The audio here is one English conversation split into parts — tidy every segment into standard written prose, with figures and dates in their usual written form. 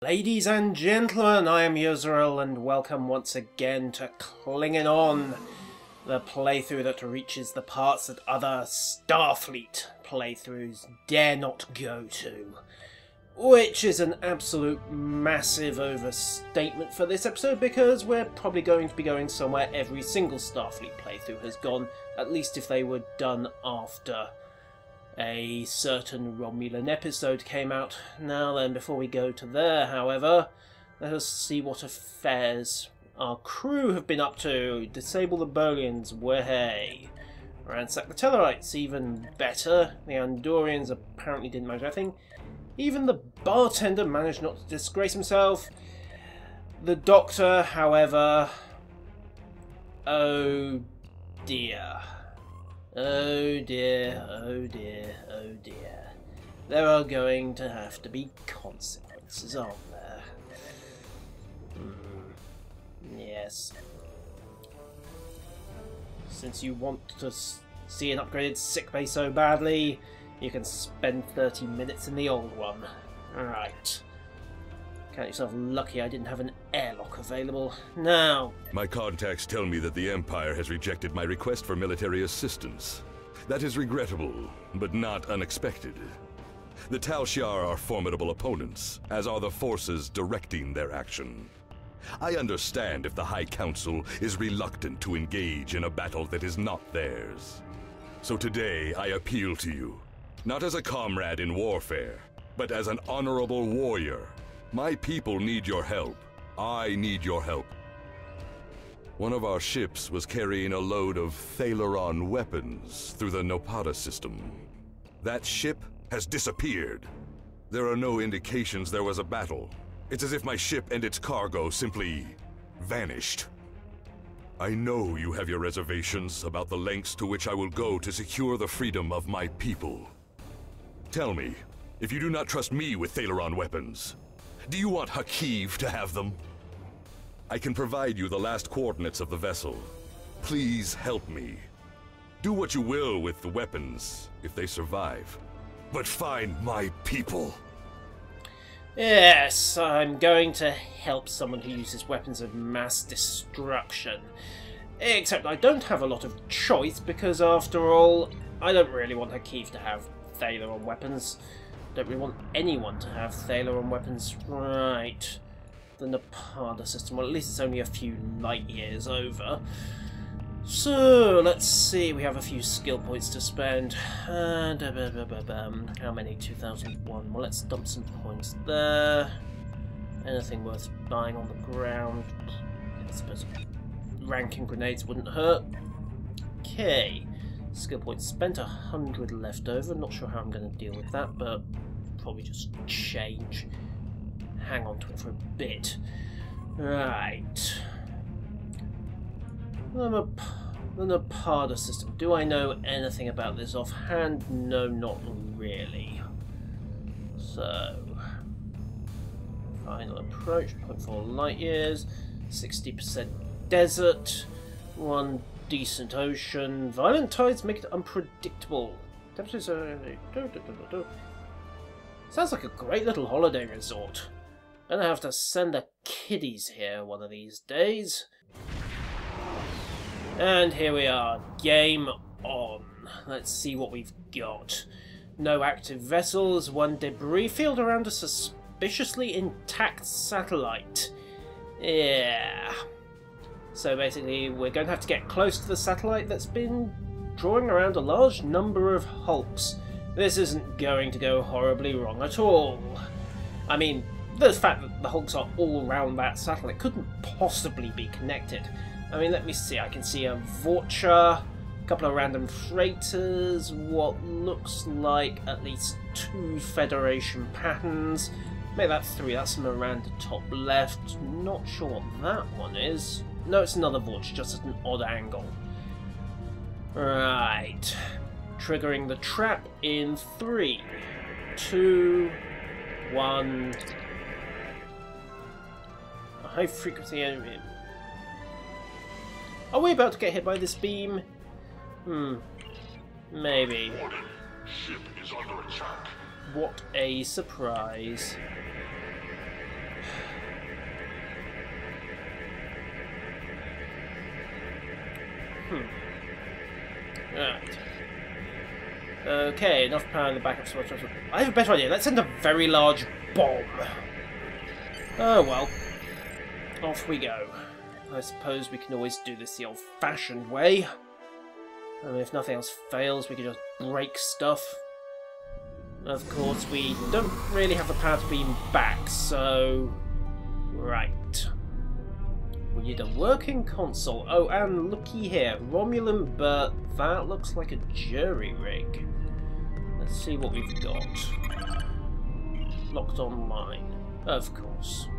Ladies and gentlemen, I am Yuzuril, and welcome once again to Clingin On, the playthrough that reaches the parts that other Starfleet playthroughs dare not go to. Which is an absolute massive overstatement for this episode, because we're probably going to be going somewhere every single Starfleet playthrough has gone, at least if they were done after a certain Romulan episode came out. Now then, before we go to there, however, let us see what affairs our crew have been up to. Disable the Bolians, way. Ransack the Tellarites, even better. The Andorians apparently didn't manage anything. Even the bartender managed not to disgrace himself. The Doctor, however... oh dear. Oh dear, oh dear, oh dear. There are going to have to be consequences, aren't there? Yes. Since you want to see an upgraded sickbay so badly, you can spend 30 minutes in the old one. Right. Count yourself lucky I didn't have an airlock available. Now... My contacts tell me that the Empire has rejected my request for military assistance. That is regrettable, but not unexpected. The Tal Shiar are formidable opponents, as are the forces directing their action. I understand if the High Council is reluctant to engage in a battle that is not theirs. So today I appeal to you, not as a comrade in warfare, but as an honorable warrior. My people need your help. I need your help. One of our ships was carrying a load of Thalaron weapons through the Nopada system. That ship has disappeared. There are no indications there was a battle. It's as if my ship and its cargo simply vanished. I know you have your reservations about the lengths to which I will go to secure the freedom of my people. Tell me, if you do not trust me with Thalaron weapons, do you want Hakiv to have them? I can provide you the last coordinates of the vessel. Please help me. Do what you will with the weapons, if they survive. But find my people. Yes, I'm going to help someone who uses weapons of mass destruction. Except I don't have a lot of choice, because after all, I don't really want Hakiv to have Thalaron weapons. Don't really want anyone to have Thalaron weapons. Right. The Nopada system. Well, at least it's only a few light years over. So, let's see. We have a few skill points to spend. How many? 2001. Well, let's dump some points there. Anything worth buying on the ground? I suppose ranking grenades wouldn't hurt. Okay. Skill points spent, 100 left over. Not sure how I'm going to deal with that, but probably just change. Hang on to it for a bit. Right. The Nopada system. Do I know anything about this offhand? No, not really. So, final approach, 0.4 light years, 60% desert, 1 decent ocean. Violent tides make it unpredictable. Sounds like a great little holiday resort. Gonna have to send the kiddies here one of these days. And here we are. Game on. Let's see what we've got. No active vessels, 1 debris field around a suspiciously intact satellite. Yeah. So basically, we're going to have to get close to the satellite that's been drawing around a large number of hulks. This isn't going to go horribly wrong at all. I mean, the fact that the hulks are all around that satellite couldn't possibly be connected. I mean, let me see. I can see a Vorcha, a couple of random freighters, what looks like at least 2 Federation patterns. Make that 3. That's Miranda top left. Not sure what that one is. No, it's another Vorcha, just at an odd angle. Right. Triggering the trap in 3, 2, 1. A high frequency enemy. Are we about to get hit by this beam? Maybe. Ship is under attack. What a surprise. Right. Okay, enough power in the backup switch. I have a better idea. Let's send a very large bomb. Oh well. Off we go. I suppose we can always do this the old-fashioned way. I mean, if nothing else fails, we can just break stuff. Of course, we don't really have the power to beam back, so... Right. We need a working console. Oh, and looky here. Romulan Bert. That looks like a jury rig. Let's see what we've got. Locked online. Of course.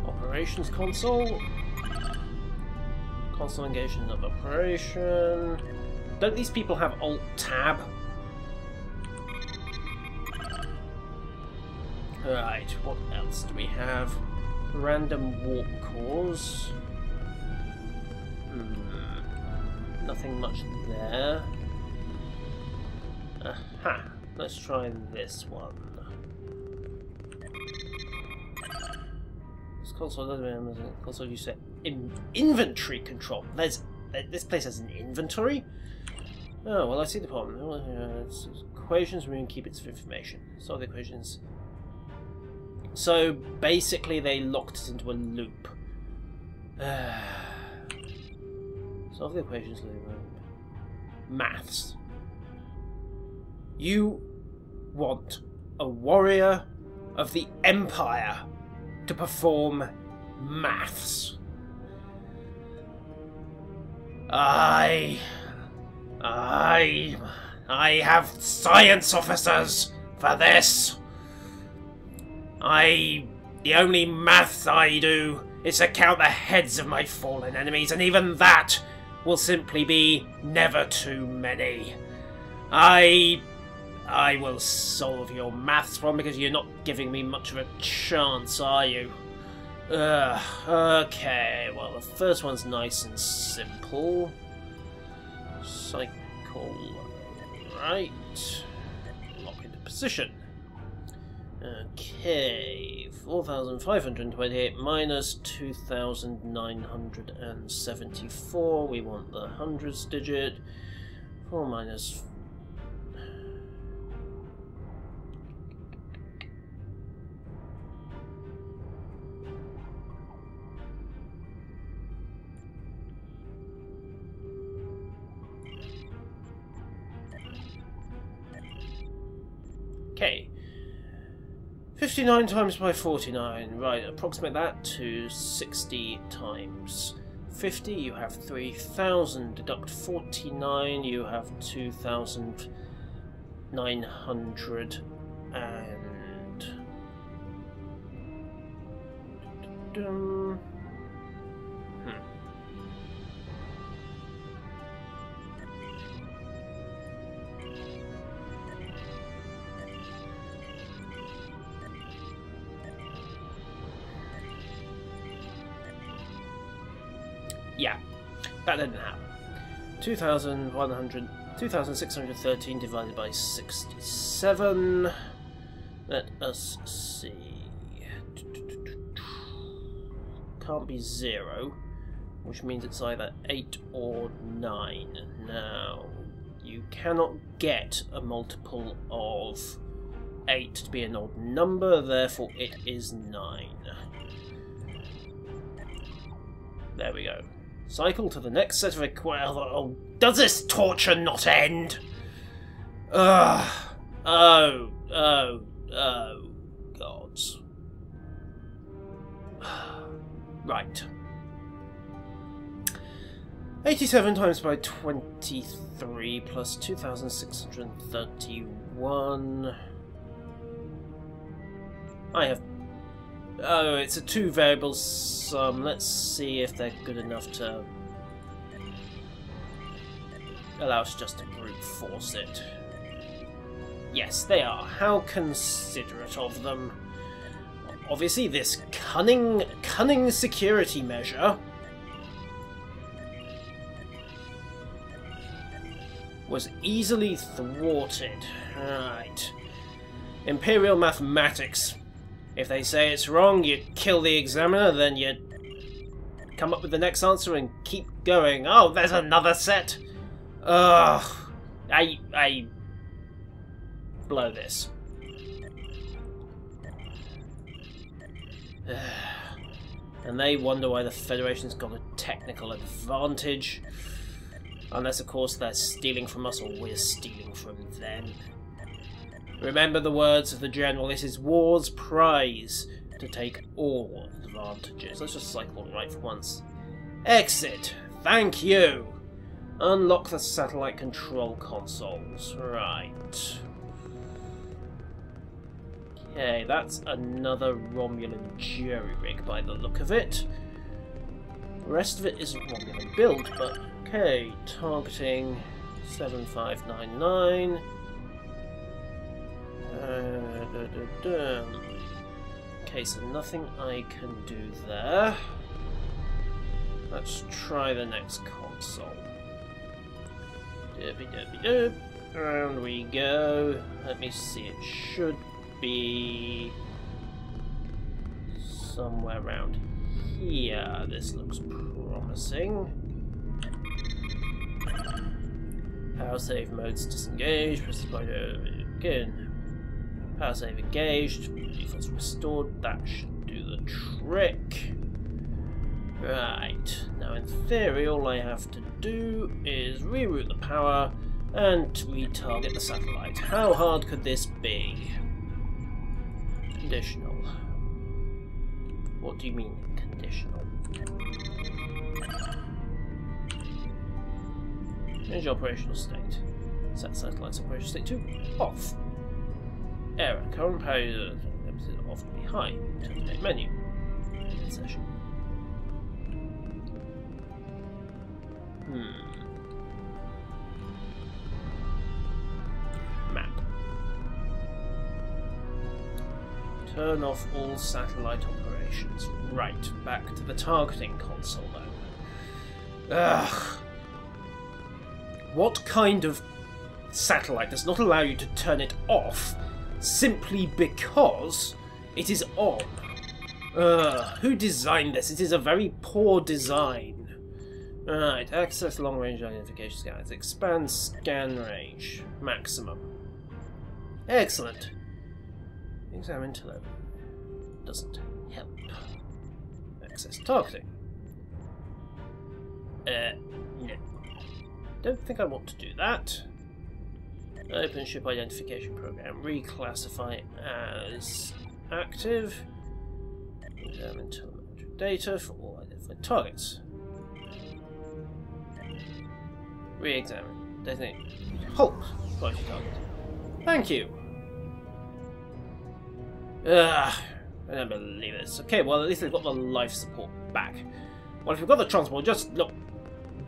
Operations console. Console engagement of operation. Don't these people have Alt-Tab? Right, what else do we have? Random warp cores. Nothing much there. Aha! Let's try this one. This console doesn't have console you set inventory control. This place has an inventory? Oh, well, I see the problem. It's equations, we can keep its information. Solve the equations. So, basically, they locked us into a loop. Solve the equations. Maths. You want a warrior of the Empire to perform maths. I have science officers for this. The only maths I do is to count the heads of my fallen enemies, and even that will simply be never too many. I will solve your maths problem because you're not giving me much of a chance, are you? Okay, well, the first one's nice and simple. Cycle right. Lock into position. Okay, 4,528 minus 2,974. We want the hundreds digit. 4 minus... Okay. 59 times by 49, right, approximate that to 60 times 50, you have 3,000, deduct 49, you have 2,900, and... Yeah, that didn't happen. 2,613 divided by 67. Let us see. Can't be 0, which means it's either 8 or 9. Now, you cannot get a multiple of 8 to be an odd number, therefore it is 9. There we go. Cycle to the next set of equations. Oh, does this torture not end? Ugh. Oh, gods. Right. 87 times by 23 plus 2,631. I have... Oh, it's a 2 variable sum. Let's see if they're good enough to allow us just to brute force it. Yes, they are. How considerate of them. Obviously, this cunning security measure was easily thwarted. Right. Imperial mathematics. If they say it's wrong, you kill the examiner, then you come up with the next answer and keep going. Oh, there's another set. Ugh. I blow this. And they wonder why the Federation's got a technical advantage. Unless, of course, they're stealing from us or we're stealing from them. Remember the words of the General, this is war's prize, to take all advantages. Let's just cycle right for once. Exit. Thank you. Unlock the satellite control consoles. Right. Okay, that's another Romulan jury-rig by the look of it. The rest of it isn't Romulan built, but okay. Targeting 7599. Okay, so nothing I can do there. Let's try the next console. Derby. Round we go. Let me see, it should be somewhere around here. This looks promising. Power save modes disengaged. Press the button again. Power save engaged. Defaults restored. That should do the trick. Right. Now, in theory, all I have to do is reroute the power and retarget the satellite. How hard could this be? Conditional. What do you mean, conditional? Change operational state. Set satellite's operational state to off. Error. Current power off to be high. Terminate menu. End session. Map. Turn off all satellite operations. Right, back to the targeting console though. Ugh. What kind of satellite does not allow you to turn it off simply because it is on? Who designed this? It is a very poor design. Right, access long-range identification scanners. Expand scan range. Maximum. Excellent. Examine telemetry. Doesn't help. Access targeting. No. Don't think I want to do that. Open ship identification program. Reclassify as active. Examine telemetry data for all identified targets. Re-examine. Designate. Halt! Priority target. Thank you! I don't believe this. Okay, well at least they've got the life support back. Well, if you've got the transport, just look.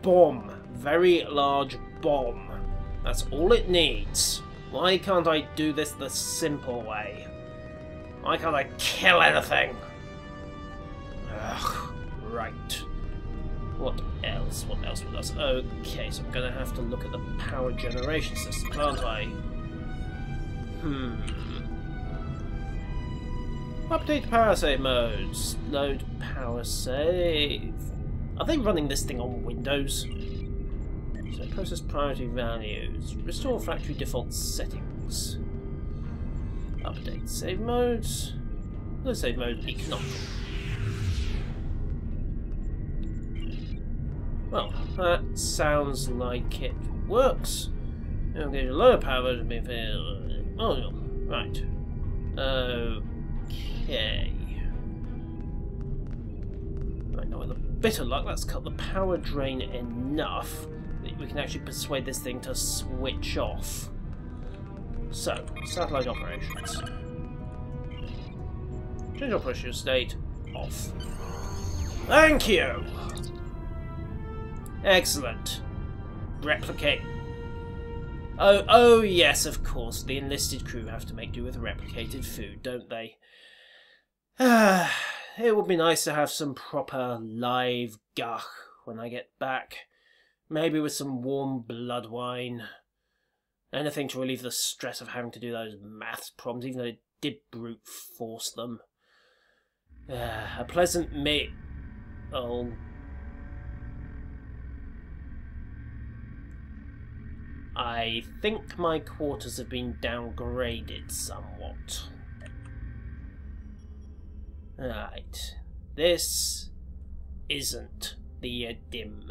Bomb. Very large bomb. That's all it needs. Why can't I do this the simple way? Why can't I kill anything? Ugh. Right. What else? What else? What else? Okay, so I'm going to have to look at the power generation system, aren't I? Update power save modes. Load power save. Are they running this thing on Windows? So process priority values. Restore factory default settings. Update save modes. Load save mode economical. Well, that sounds like it works. Okay, lower power version being failed. Oh, right. Okay. Right, now with a bit of luck, let's cut the power drain enough that we can actually persuade this thing to switch off. So, satellite operations. Change operational state off. Thank you! Excellent. Replicate. Oh yes, of course. The enlisted crew have to make do with replicated food, don't they? It would be nice to have some proper live gach when I get back. Maybe with some warm blood wine. Anything to relieve the stress of having to do those maths problems, even though it did brute force them. A pleasant meal. I think my quarters have been downgraded somewhat. Right. This isn't the dim.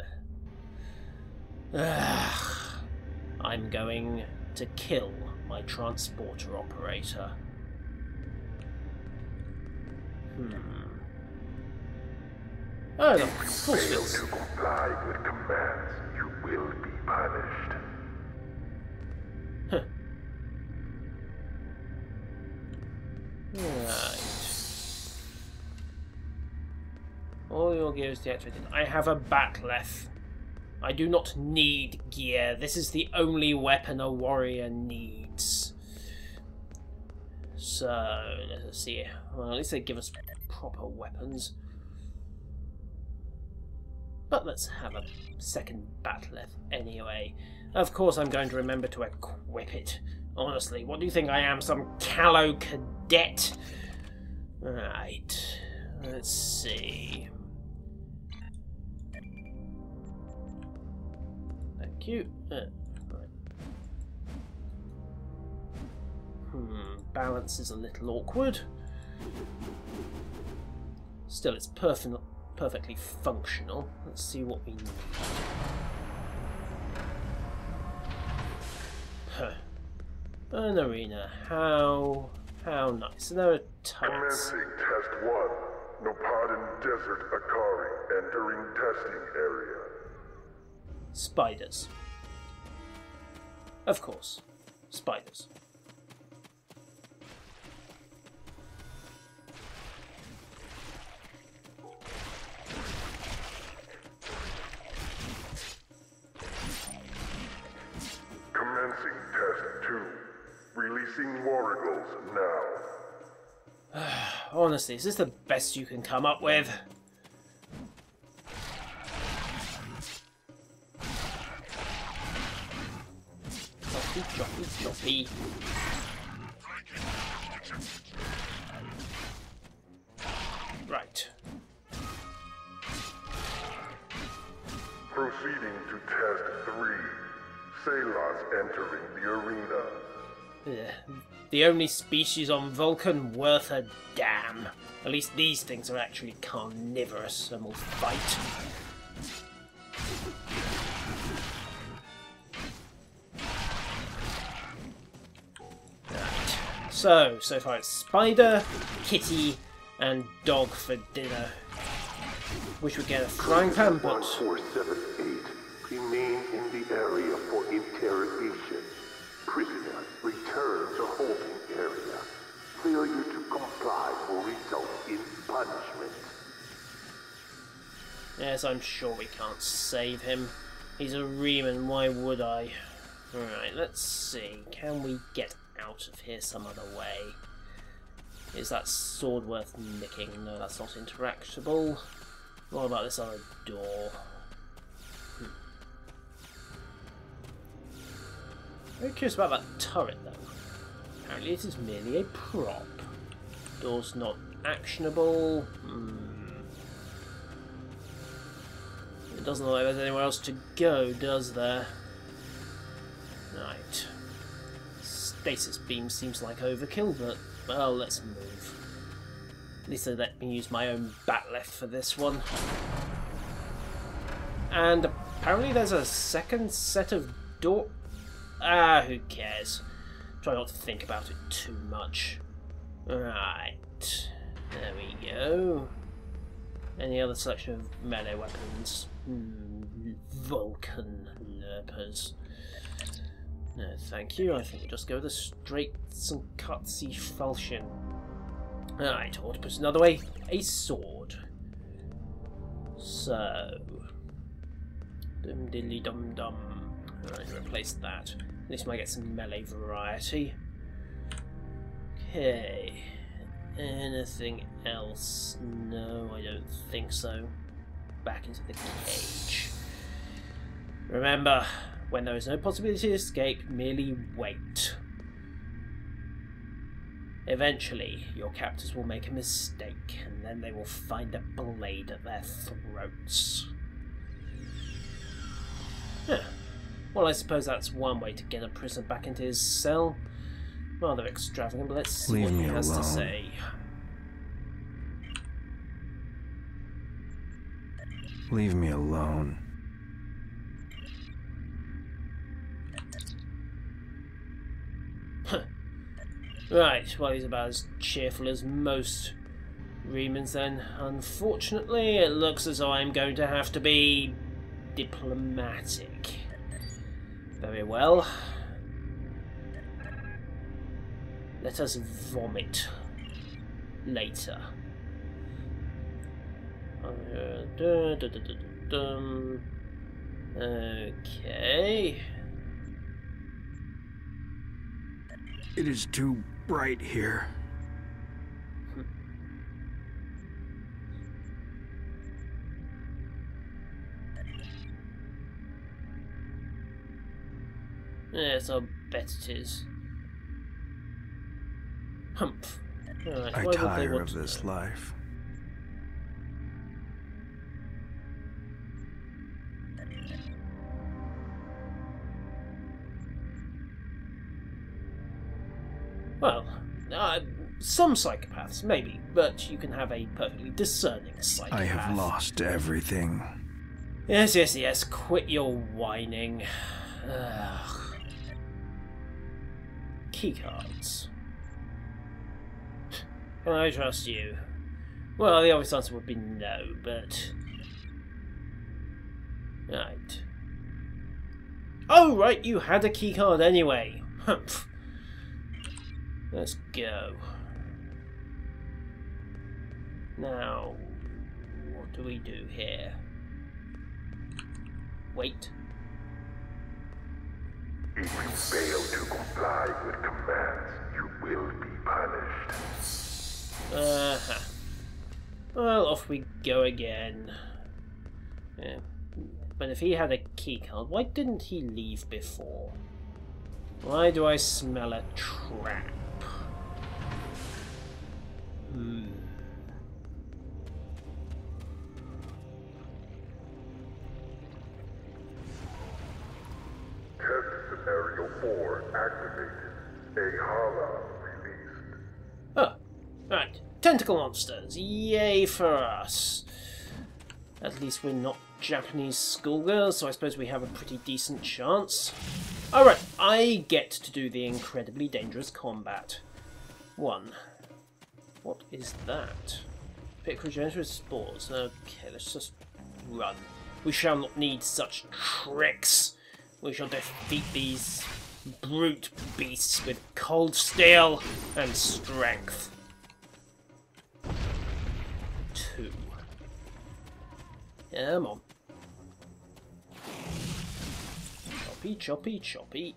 I'm going to kill my transporter operator. Oh, no, full Fail skills. to comply with commands, you will be punished. Right. All your gear is deactivated. I have a batleth. I do not need gear. This is the only weapon a warrior needs. So, let's see. Well, at least they give us proper weapons. But let's have a second batleth anyway. Of course I'm going to remember to equip it. Honestly, what do you think I am, some callow cadet? Right, let's see. Thank you. Right. Balance is a little awkward. Still, it's perfectly functional. Let's see what we need. An arena. How nice. And there are turrets. Commencing test 1. Nopadan Desert Akari entering testing area. Spiders. Of course. Spiders. Commencing test 2. Releasing warrigals now. Honestly, is this the best you can come up with? Choppy. Right. Proceeding to test 3. Salas entering the arena. The only species on Vulcan worth a damn. At least these things are actually carnivorous and will fight. Right. So far it's spider, kitty, and dog for dinner. Wish we'd get a frying pan, but 1478. Remain in the area for interrogation. Prisoner, return to holding area. Failure to comply will result in punishment. yes, I'm sure we can't save him. He's a Reman, why would I? Alright, let's see. Can we get out of here some other way? Is that sword worth nicking? No, that's not interactable. What about this other door? Very curious about that turret, though. Apparently it is merely a prop. Door's not actionable. It doesn't look like there's anywhere else to go, does there? Right. Stasis beam seems like overkill, but, well, let's move. At least they let me use my own batleth for this one. And apparently there's a second set of door... who cares? Try not to think about it too much. Right. There we go. Any other selection of melee weapons? Vulcan lurpers. No, thank you. I think we'll just go with a straight some cutsy falchion. Alright, or to put it another way, a sword. So... Dum dilly dum dum. Alright, replace that. At least we might get some melee variety. Okay. Anything else? No, I don't think so. Back into the cage. Remember, when there is no possibility of escape, merely wait. Eventually, your captors will make a mistake, and then they will find a blade at their throats. Huh. Well, I suppose that's one way to get a prisoner back into his cell. Rather extravagant, but let's see what he has to say. Leave me alone. Right, well, he's about as cheerful as most Remans then. Unfortunately, it looks as though I'm going to have to be diplomatic. Very well. Let us vomit later. Okay. It is too bright here. Yes, I'll bet it is. Humph. Right, I tire of this life. Well, some psychopaths, maybe, but you can have a perfectly discerning psychopath. I have lost everything. Yes, yes, yes, quit your whining. Ugh. Keycards. Can I trust you? Well, the obvious answer would be no, but... Right. Oh, right, you had a keycard anyway. Humph. Let's go. Now, what do we do here? Wait. If you fail to comply with commands, you will be punished. Uh-huh. Well, off we go again. Yeah. But if he had a keycard, why didn't he leave before? Why do I smell a trap? Test scenario 4 activated. A Hala released. Oh, right. Tentacle monsters. Yay for us. At least we're not Japanese schoolgirls, so I suppose we have a pretty decent chance. Alright, I get to do the incredibly dangerous combat. 1. What is that? Pick regenerative spores. Okay, let's just run. We shall not need such tricks. We shall defeat these brute beasts with cold steel and strength. 2. Come on. Choppy, choppy, choppy.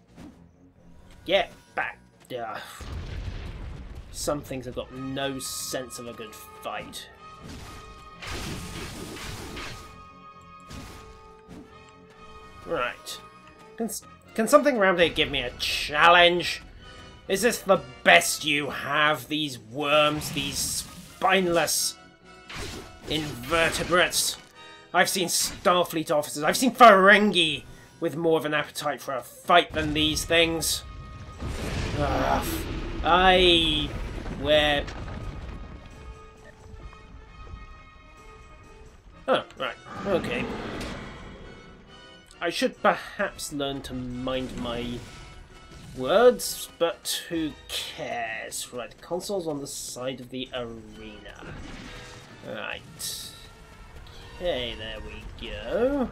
Get back. Ugh. Some things have got no sense of a good fight. Right. Can something around here give me a challenge? Is this the best you have? These worms, these spineless invertebrates? I've seen Starfleet officers, I've seen Ferengi with more of an appetite for a fight than these things. Where... Oh, right, okay. I should perhaps learn to mind my words, but who cares? Right, console's on the side of the arena. Right. Okay, there we go.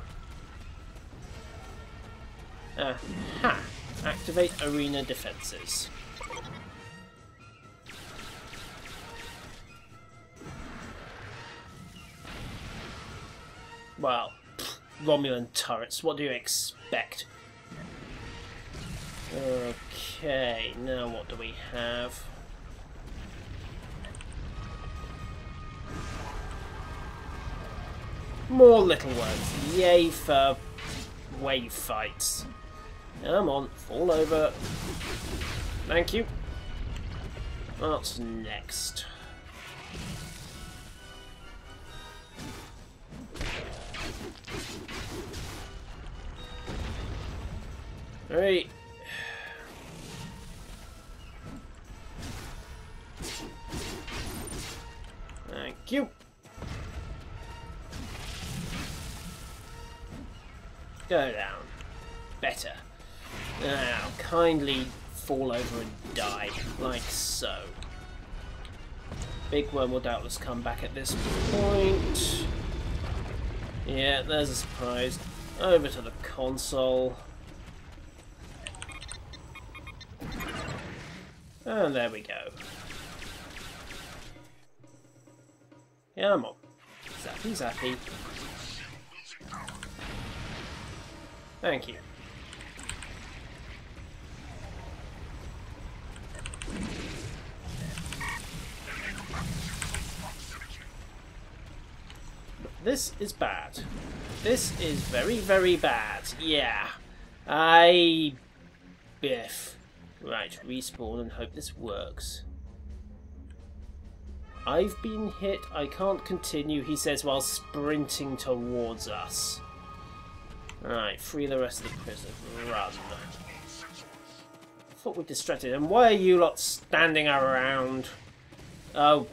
Aha! Activate arena defenses. Well, Romulan turrets, what do you expect? Okay, now what do we have? More little ones. Yay for wave fights. Come on, fall over. Thank you. What's next? Alright. Thank you. Go down. Better. Now, kindly fall over and die, like so. Big worm will doubtless come back at this point. Yeah, there's a surprise. Over to the console. And there we go. Come on. Zappy, zappy. Thank you. This is bad. This is very, very bad. Yeah. Biff. Right, respawn and hope this works. I've been hit. I can't continue, he says while sprinting towards us. Alright, free the rest of the prison. Run. Thought we distracted him. Why are you lot standing around? Oh.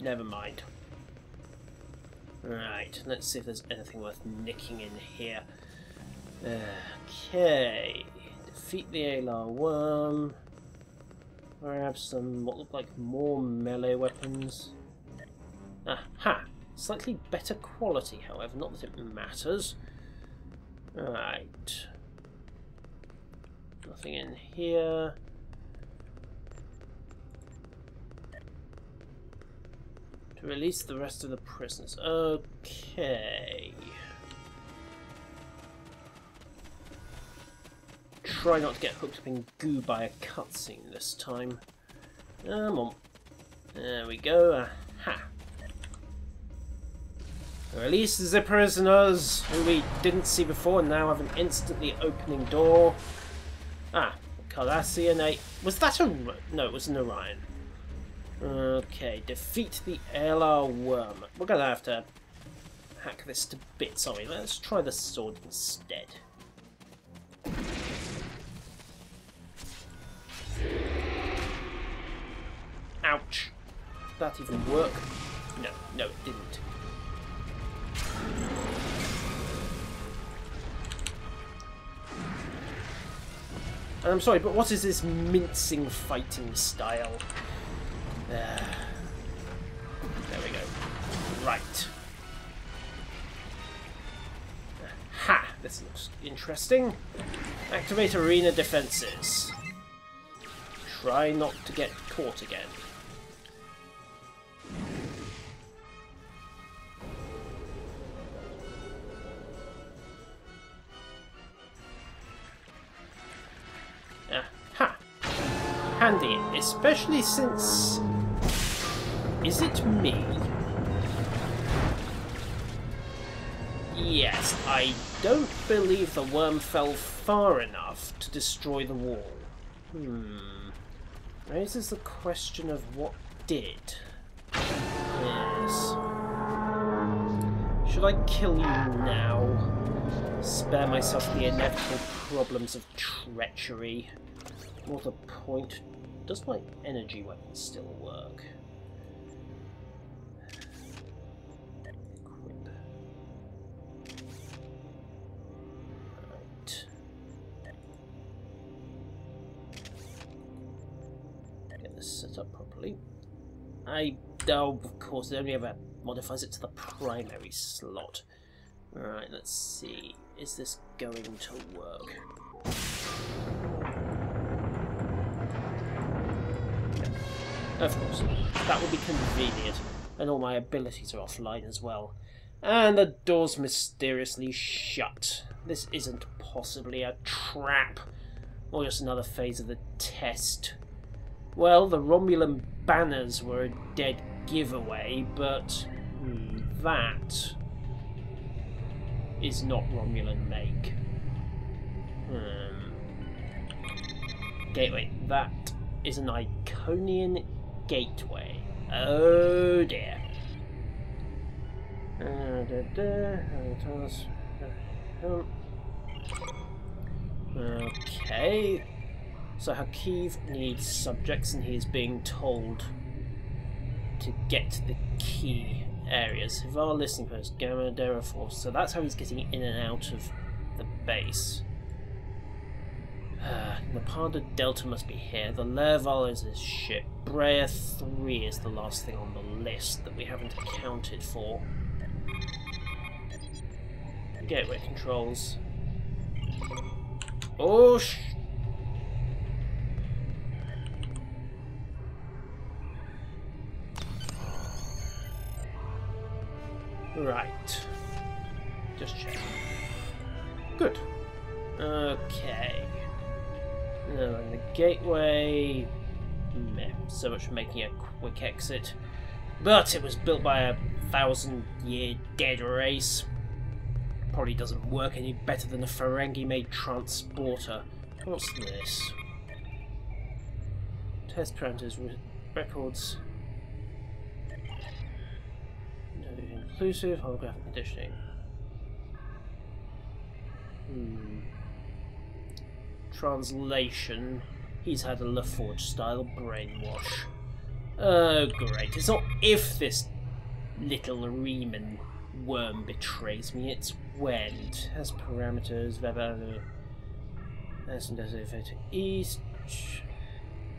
Never mind. Right, let's see if there's anything worth nicking in here. Okay. Defeat the Alar worm. Grab some what look like more melee weapons. Aha! Slightly better quality, however, not that it matters. Right. Nothing in here. To release the rest of the prisoners. Okay. Try not to get hooked up in goo by a cutscene this time. Come on. There we go. Aha. Release the prisoners who we didn't see before and now have an instantly opening door. Ah, Cardassian. Was that a... No, it was an Orion. Okay, defeat the Alar worm. We're going to have to hack this to bits, aren't we? Let's try the sword instead. Ouch. Did that even work? No, it didn't. And I'm sorry, but what is this mincing fighting style? There we go. Right. Ha! This looks interesting. Activate arena defenses. Try not to get caught again. Aha! Handy, especially since... Is it me? Yes, I don't believe the worm fell far enough to destroy the wall. Raises the question of what did. Yes. Should I kill you now? Spare myself the inevitable problems of treachery. More to the point, does my energy weapon still work? Equip. Right. Get this set up properly. Oh, of course, it only ever modifies it to the primary slot. Right, let's see. Is this going to work? Of course. That would be convenient. And all my abilities are offline as well. And the door's mysteriously shut. This isn't possibly a trap. Or just another phase of the test. Well, the Romulan banners were a dead giveaway, but that is not Romulan make. Gateway. That is an Iconian gateway. Oh dear. Okay. So Hakiv needs subjects and he is being told to get to the key areas. Var listening post, Gamma Dera Force. So that's how he's getting in and out of the base. Napada Delta must be here. The Lerval is his ship. Brea 3 is the last thing on the list that we haven't accounted for. Gateway controls. Oh, right. Just check. Good. Okay. Now in the gateway. Meh. So much for making a quick exit. But it was built by a 1,000-year dead race. Probably doesn't work any better than a Ferengi-made transporter. What's this? Test parameters, records. No inclusive, holographic conditioning. Translation. He's had a LaForge style brainwash. Oh great, it's not if this little Reman worm betrays me, it's when. Has parameters, east.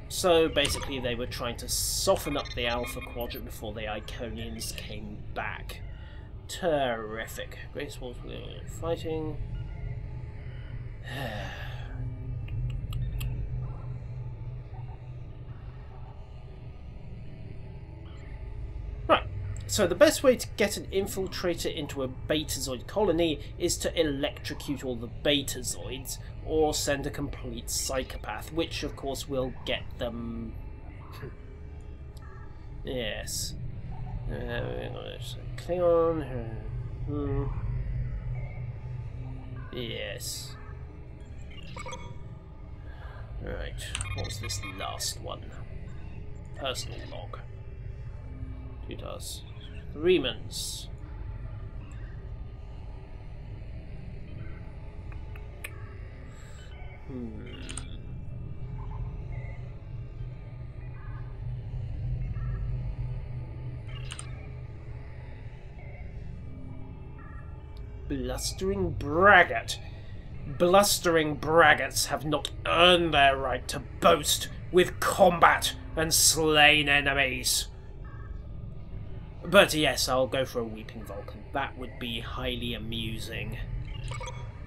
So basically they were trying to soften up the Alpha Quadrant before the Iconians came back. Terrific. Grace Walls fighting. Right, so the best way to get an infiltrator into a Betazoid colony is to electrocute all the Betazoids, or send a complete psychopath, which of course will get them... yes. Clingin On. Yes. Right, what's this last one? Personal log. 2 tasks. Remans. Blustering braggart. Blustering braggarts have not earned their right to boast with combat and slain enemies. But yes, I'll go for a Weeping Vulcan. That would be highly amusing.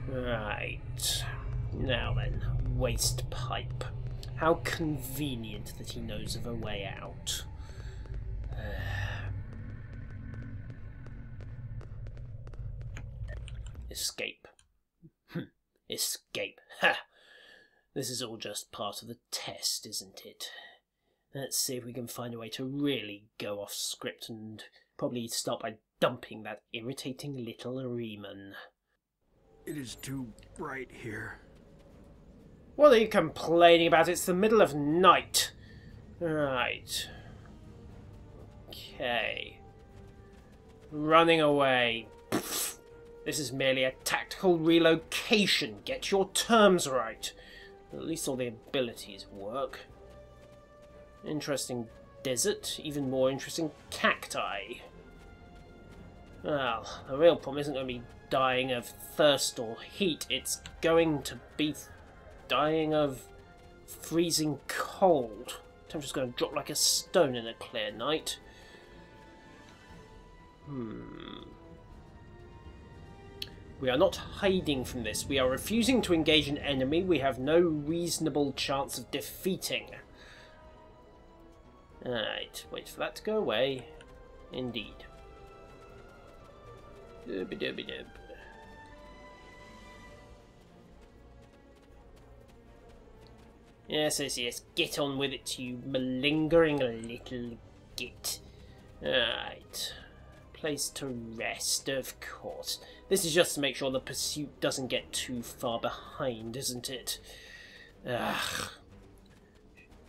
Right. Now then, waste pipe. How convenient that he knows of a way out. Escape. Escape. Ha! This is all just part of the test, isn't it? Let's see if we can find a way to really go off script and probably start by dumping that irritating little Reman. It is too bright here. What are you complaining about? It's the middle of night. Right. Okay. Running away. Pfft. This is merely a tactical relocation. Get your terms right. At least all the abilities work. Interesting desert. Even more interesting cacti. Well, the real problem isn't going to be dying of thirst or heat. It's going to be dying of freezing cold. Temperature's going to drop like a stone in a clear night. We are not hiding from this. We are refusing to engage an enemy we have no reasonable chance of defeating. Alright, wait for that to go away. Indeed. Dooby-dooby-doob. Yes, yes, yes. Get on with it, you malingering little git. Alright. Place to rest, of course. This is just to make sure the pursuit doesn't get too far behind, isn't it? Ugh.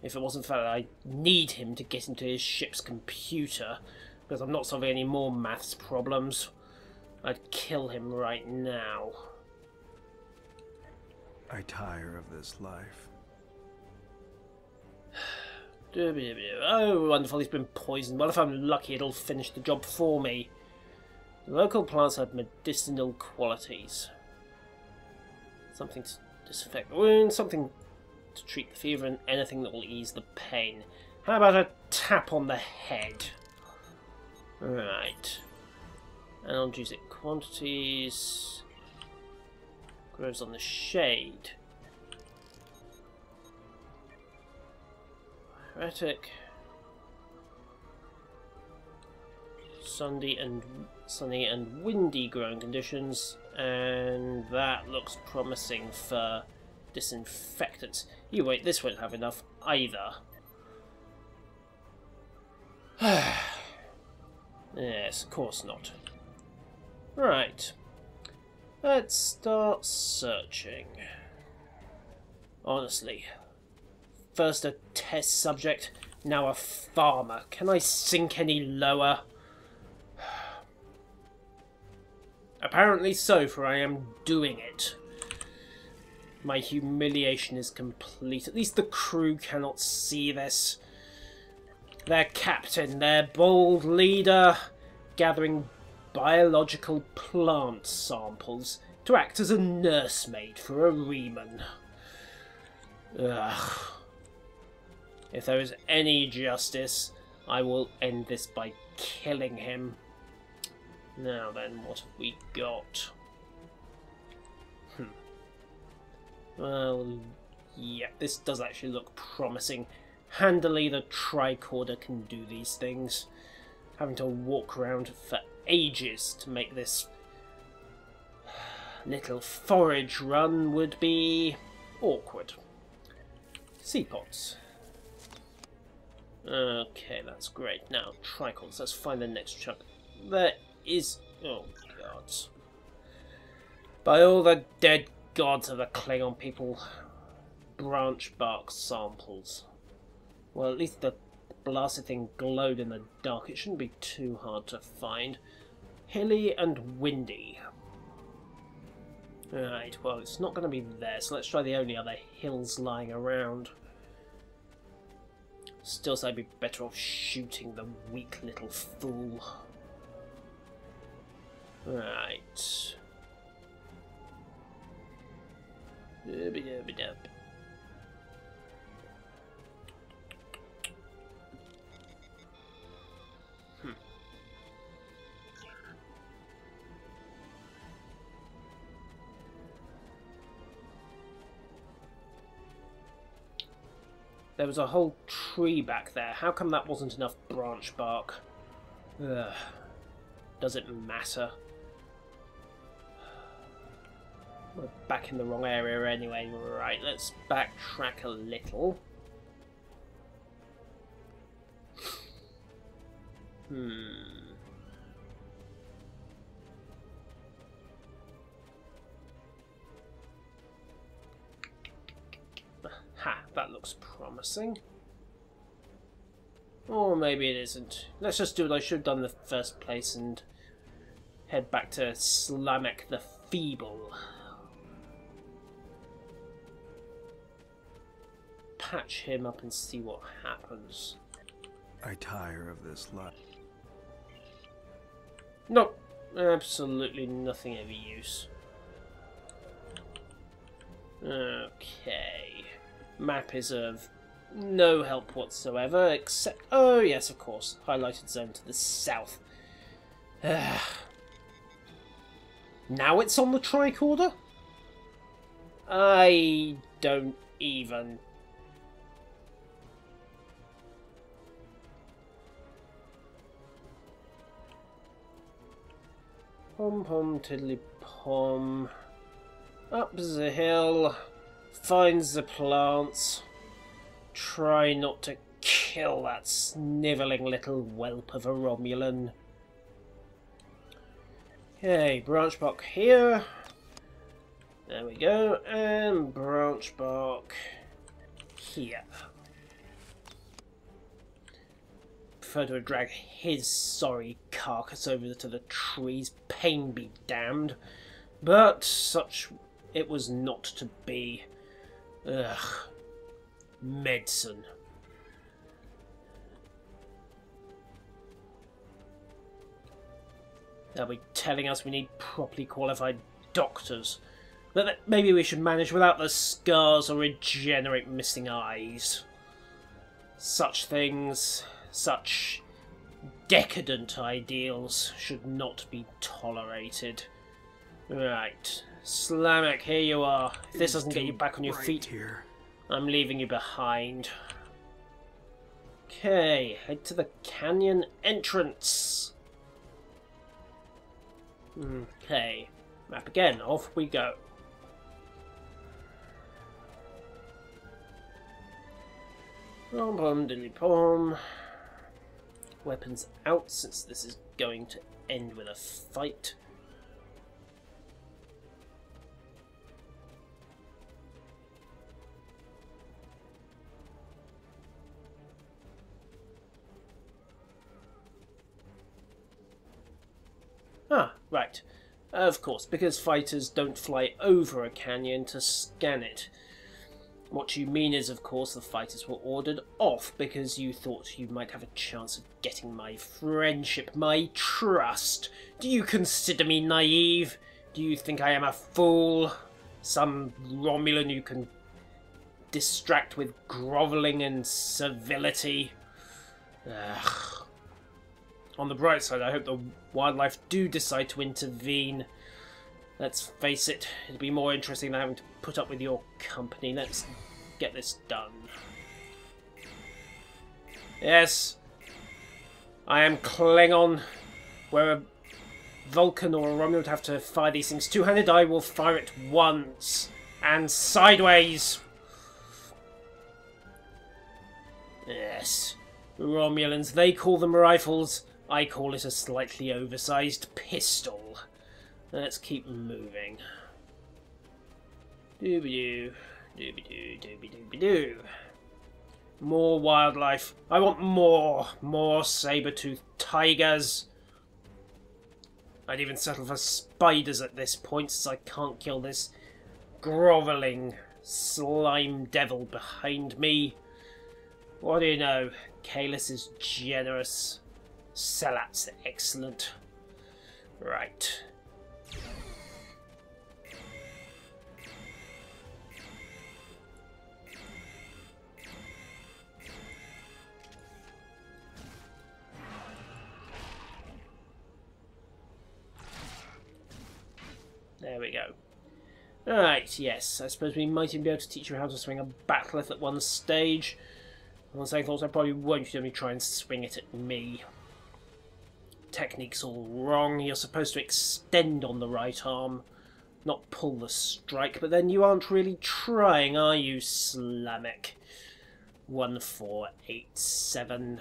If it wasn't for that, I need him to get into his ship's computer, because I'm not solving any more maths problems. I'd kill him right now. I tire of this life. Oh, wonderful, he's been poisoned. Well, if I'm lucky, it'll finish the job for me. The local plants have medicinal qualities. Something to disinfect the wound, something to treat the fever, and anything that will ease the pain. How about a tap on the head? Right. Analgesic quantities. Grows on the shade. Heretic. Sunny and windy growing conditions, and that looks promising for disinfectants. You wait, this won't have enough either. Yes, of course not. Right. Let's start searching. Honestly. First a test subject, now a farmer. Can I sink any lower? Apparently so, for I am doing it. My humiliation is complete. At least the crew cannot see this. Their captain, their bold leader, gathering biological plant samples to act as a nursemaid for a Reman. Ugh. If there is any justice, I will end this by killing him. Now then, what have we got? Well, yeah, this does actually look promising. Handily, the tricorder can do these things. Having to walk around for ages to make this little forage run would be awkward. Seed pods. Okay, that's great. Now, tricorders. Let's find the next chunk. There is... oh, God. By all the dead gods of the Clingin people. Branch bark samples. Well, at least the blasted thing glowed in the dark. It shouldn't be too hard to find. Hilly and windy. Right, well, it's not going to be there, so let's try the only other hills lying around. Still, so I'd be better off shooting the weak little fool. Right. There was a whole tree back there. How come that wasn't enough branch bark? Ugh. Does it matter? We're back in the wrong area anyway. Right, let's backtrack a little. Ha, that looks promising. Or maybe it isn't. Let's just do what I should have done in the first place and head back to Slamek the Feeble. Patch him up and see what happens. I tire of this life. Nope, absolutely nothing of use. Okay. Map is of no help whatsoever, except... oh, yes, of course. Highlighted zone to the south. Now it's on the tricorder? I don't even... Pom pom tiddly pom. Up the hill. Finds the plants. Try not to kill that snivelling little whelp of a Romulan. Okay, branch bark here. There we go. And branch bark here. Prefer to drag his sorry carcass over to the trees. Pain be damned. But such it was not to be. Ugh. Medicine. They'll be telling us we need properly qualified doctors. But that maybe we should manage without the scars or regenerate missing eyes. Such things, such decadent ideals should not be tolerated. Right. Slamek, here you are. If this doesn't get you back on your feet, here. I'm leaving you behind. Okay, head to the canyon entrance. Okay, map again, off we go. Pom pom diddly pom. Weapons out, since this is going to end with a fight. Ah, right. Of course, because fighters don't fly over a canyon to scan it. What you mean is, of course, the fighters were ordered off because you thought you might have a chance of getting my friendship, my trust. Do you consider me naive? Do you think I am a fool? Some Romulan you can distract with grovelling and civility? Ugh. On the bright side, I hope the wildlife do decide to intervene. Let's face it, it'd be more interesting than having to put up with your company. Let's get this done. Yes, I am Clingin On. Where a Vulcan or a Romulan would have to fire these things two-handed, I will fire it once. And sideways! Yes, Romulans, they call them rifles. I call it a slightly oversized pistol. Let's keep moving. Doobie-doo, doobie-doo, doobie-doobie-doo. More wildlife. I want more. More saber-toothed tigers. I'd even settle for spiders at this point, since I can't kill this grovelling slime devil behind me. What do you know? Kalis is generous. Salat's excellent. Right. There we go. Right, yes, I suppose we might even be able to teach you how to swing a bat'leth at one stage. On second thoughts, I probably won't only try and swing it at me. Technique's all wrong. You're supposed to extend on the right arm, not pull the strike, but then you aren't really trying, are you, Slamek? 1487.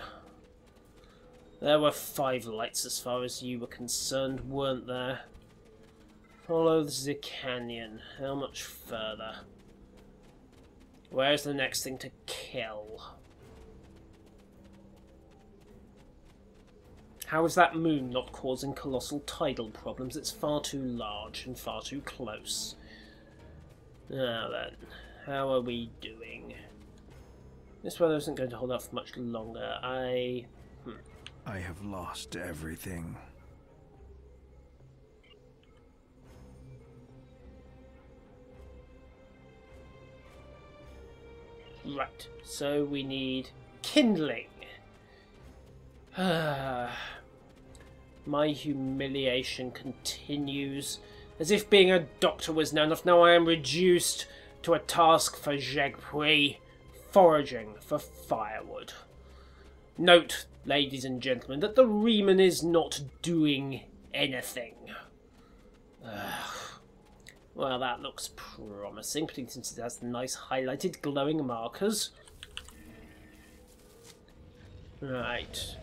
There were 5 lights as far as you were concerned, weren't there? Follow the canyon. How much further? Where's the next thing to kill? How is that moon not causing colossal tidal problems? It's far too large and far too close. Now then, how are we doing? This weather isn't going to hold up for much longer. I have lost everything. Right, so we need kindling. My humiliation continues. As if being a doctor was not enough, now I am reduced to a task for Jegpui, foraging for firewood. Note, ladies and gentlemen, that the Reman is not doing anything. Well, that looks promising, particularly since it has the nice highlighted glowing markers. Right.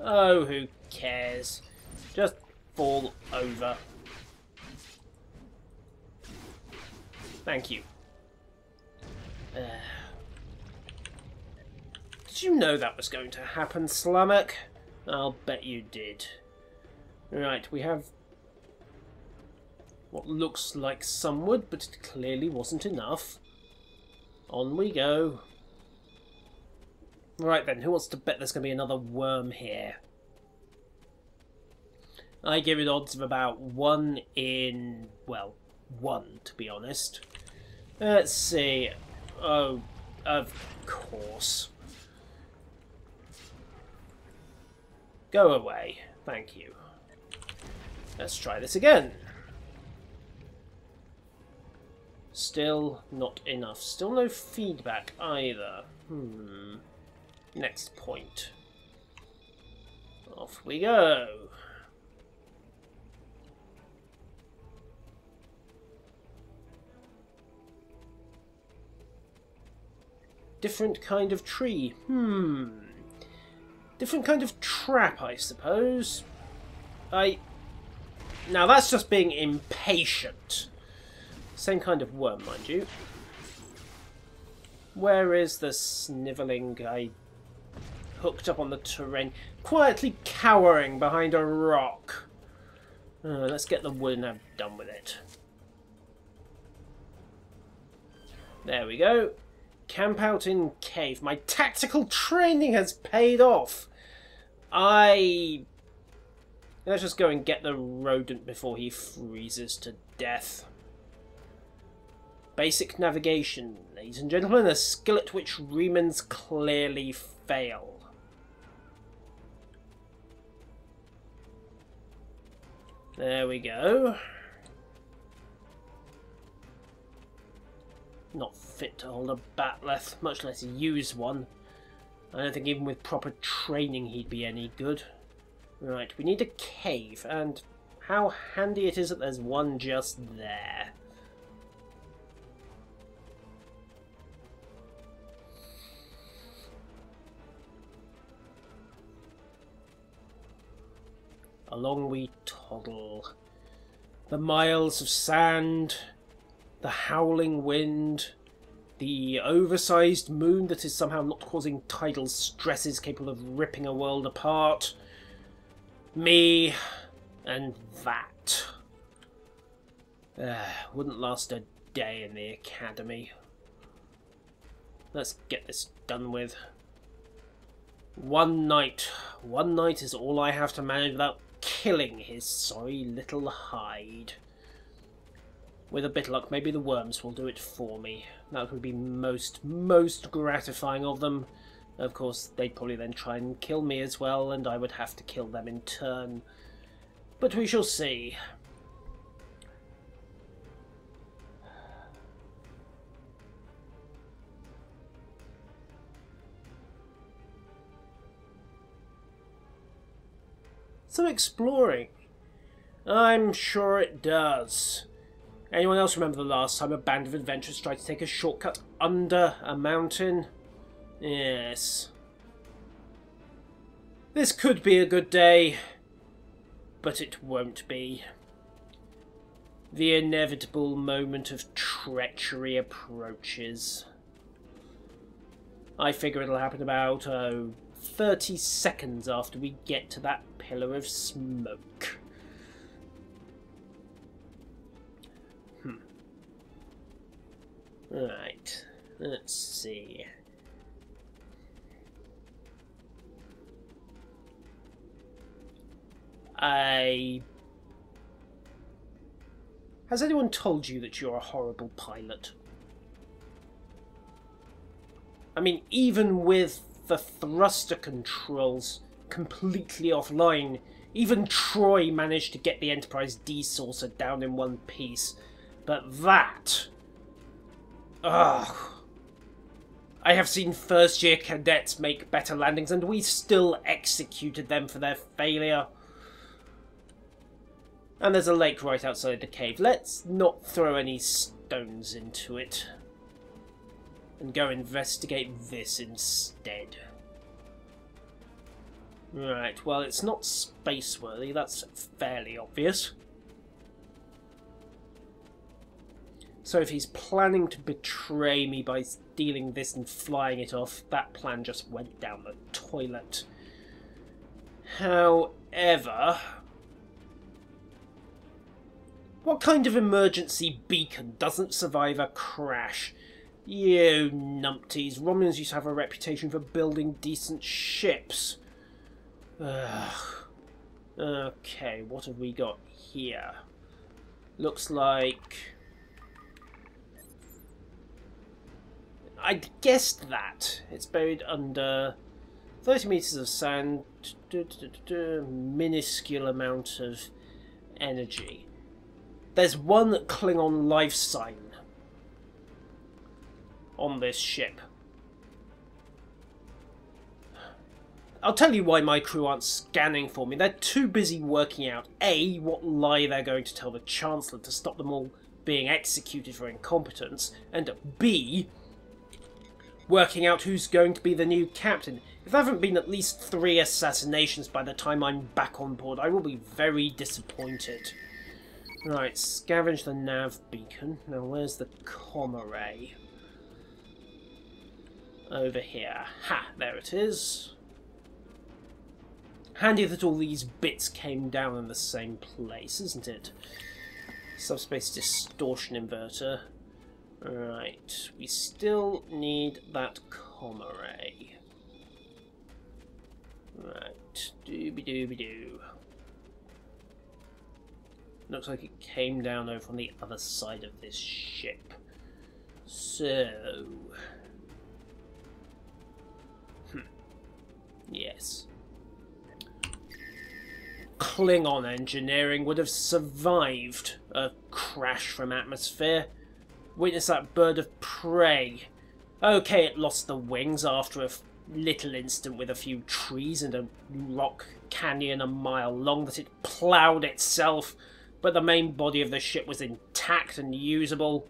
Oh, who cares? Just fall over. Thank you. Did you know that was going to happen, Slamek? I'll bet you did. Right, we have what looks like some wood, but it clearly wasn't enough. On we go. Right then, who wants to bet there's going to be another worm here? I give it odds of about 1 in... well, 1 to be honest. Let's see. Oh, of course. Go away. Thank you. Let's try this again. Still not enough. Still no feedback either. Next point. Off we go. Different kind of tree. Different kind of trap, I suppose. Now that's just being impatient. Same kind of worm, mind you. Where is the snivelling guy? Hooked up on the terrain, quietly cowering behind a rock. Let's get the wood and have done with it. There we go. Camp out in cave. My tactical training has paid off. Let's just go and get the rodent before he freezes to death. Basic navigation, ladies and gentlemen, a skill at which Remans clearly fail. There we go. Not fit to hold a batleth, much less use one. I don't think even with proper training he'd be any good. Right, we need a cave, and how handy it is that there's one just there. Along we toddle. The miles of sand, the howling wind, the oversized moon that is somehow not causing tidal stresses capable of ripping a world apart. Me, and that. Wouldn't last a day in the academy. Let's get this done with. One night is all I have to manage without killing his sorry little hide. With a bit of luck, maybe the worms will do it for me. That would be most gratifying of them. Of course, they'd probably then try and kill me as well, and I would have to kill them in turn. But we shall see. Some exploring. I'm sure it does. Anyone else remember the last time a band of adventurers tried to take a shortcut under a mountain? Yes. This could be a good day, but it won't be. The inevitable moment of treachery approaches. I figure it'll happen about 30 seconds after we get to that pillar of smoke. Right, let's see. Has anyone told you that you're a horrible pilot? I mean, even with the thruster controls completely offline, even Troy managed to get the Enterprise D-saucer down in one piece. But that... ugh. I have seen first-year cadets make better landings, and we still executed them for their failure. And there's a lake right outside the cave. Let's not throw any stones into it. And go investigate this instead. Right, well, it's not space-worthy. That's fairly obvious. So if he's planning to betray me by stealing this and flying it off, that plan just went down the toilet. However, What kind of emergency beacon doesn't survive a crash? You numpties. Romulans used to have a reputation for building decent ships. Ugh. Okay, what have we got here? Looks like... I guessed that. It's buried under 30 meters of sand, minuscule amount of energy. There's one Klingon life sign on this ship. I'll tell you why my crew aren't scanning for me. They're too busy working out A, what lie they're going to tell the Chancellor to stop them all being executed for incompetence, and B, working out who's going to be the new captain. If there haven't been at least 3 assassinations by the time I'm back on board, I will be very disappointed. Right, scavenge the nav beacon. Now where's the comm array? Over here. Ha, there it is. Handy that all these bits came down in the same place, isn't it? Subspace distortion inverter. Right, we still need that comm array. Right, dooby-dooby-doo. Looks like it came down over on the other side of this ship. So... Yes. Klingon engineering would have survived a crash from atmosphere. Witness that bird of prey. Okay, it lost the wings after a little incident with a few trees and a rock canyon a mile long that it ploughed itself, but the main body of the ship was intact and usable.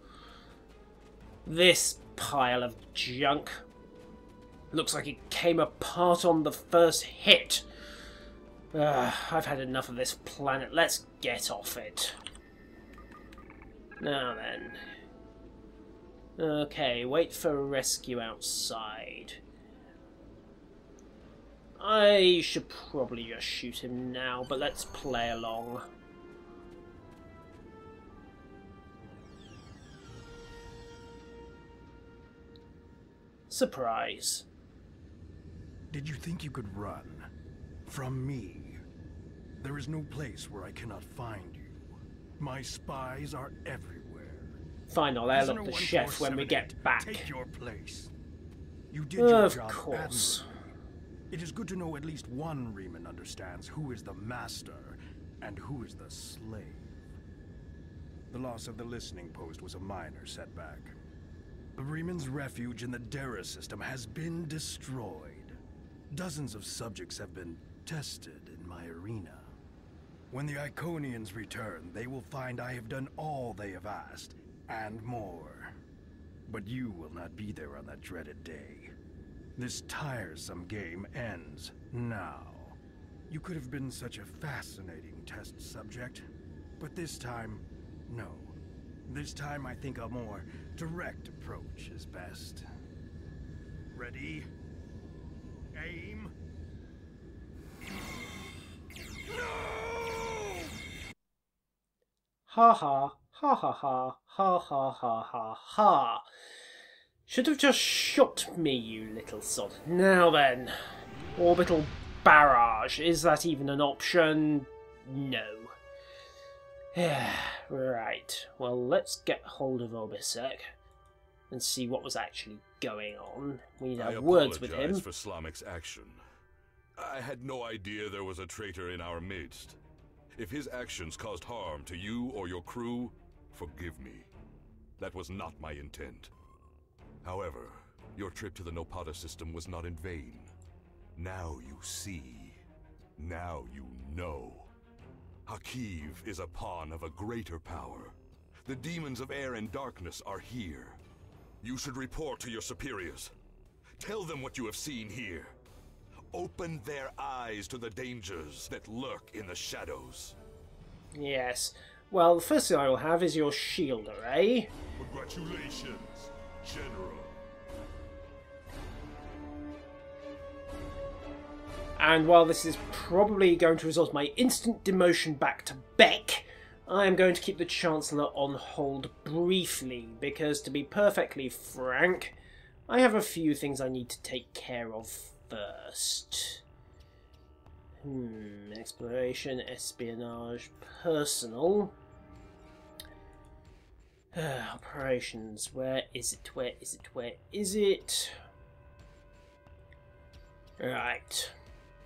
This pile of junk looks like it came apart on the first hit. I've had enough of this planet. Let's get off it. Now then. Okay, wait for rescue outside. I should probably just shoot him now, but let's play along. Surprise. Did you think you could run from me? There is no place where I cannot find you. My spies are everywhere. Fine, I'll air up the chef when we get back. Take your place. You did your job of course. admirably. It is good to know at least one Reman understands who is the master and who is the slave. The loss of the listening post was a minor setback. The Reman's refuge in the Dera system has been destroyed. Dozens of subjects have been tested in my arena. When the Iconians return, they will find I have done all they have asked, and more. But you will not be there on that dreaded day. This tiresome game ends now. You could have been such a fascinating test subject, but this time, no. This time I think a more direct approach is best. Ready? Aim. No! Ha ha, ha ha ha, ha ha ha ha ha. Should have just shot me, you little sod. Now then, orbital barrage. Is that even an option? No. Right, well, let's get hold of Obisek and see what was actually going on. We need to have words with him. I apologize for Slamic's action. I had no idea there was a traitor in our midst. If his actions caused harm to you or your crew, forgive me. That was not my intent. However, your trip to the Nopata system was not in vain. Now you see. Now you know. Hakiv is a pawn of a greater power. The demons of air and darkness are here. You should report to your superiors. Tell them what you have seen here. Open their eyes to the dangers that lurk in the shadows. Yes. Well, the first thing I will have is your shield array. Congratulations, General. And while this is probably going to result in my instant demotion back to Beck, I am going to keep the Chancellor on hold briefly, because to be perfectly frank, I have a few things I need to take care of first. Exploration, espionage, personal. Operations, where is it, where is it, where is it? Right.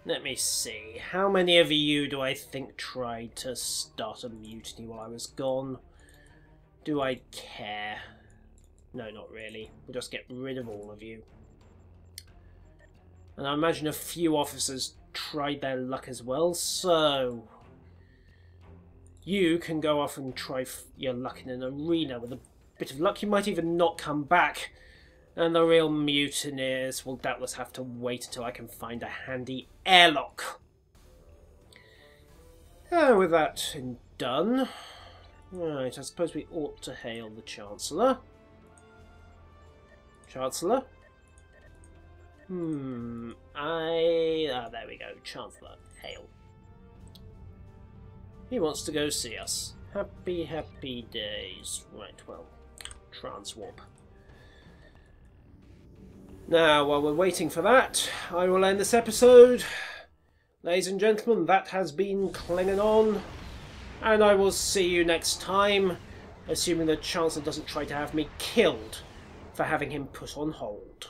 Let me see. How many of you do I think tried to start a mutiny while I was gone? Do I care? No, not really. We'll just get rid of all of you. And I imagine a few officers tried their luck as well, so you can go off and try your luck in an arena. With a bit of luck, you might even not come back. And the real mutineers will doubtless have to wait until I can find a handy airlock. With that done, right, I suppose we ought to hail the Chancellor. Chancellor? there we go, Chancellor, hail. He wants to go see us. Happy, happy days. Right, well, transwarp. Now, while we're waiting for that, I will end this episode. Ladies and gentlemen, that has been Clingin On, and I will see you next time, assuming the Chancellor doesn't try to have me killed for having him put on hold.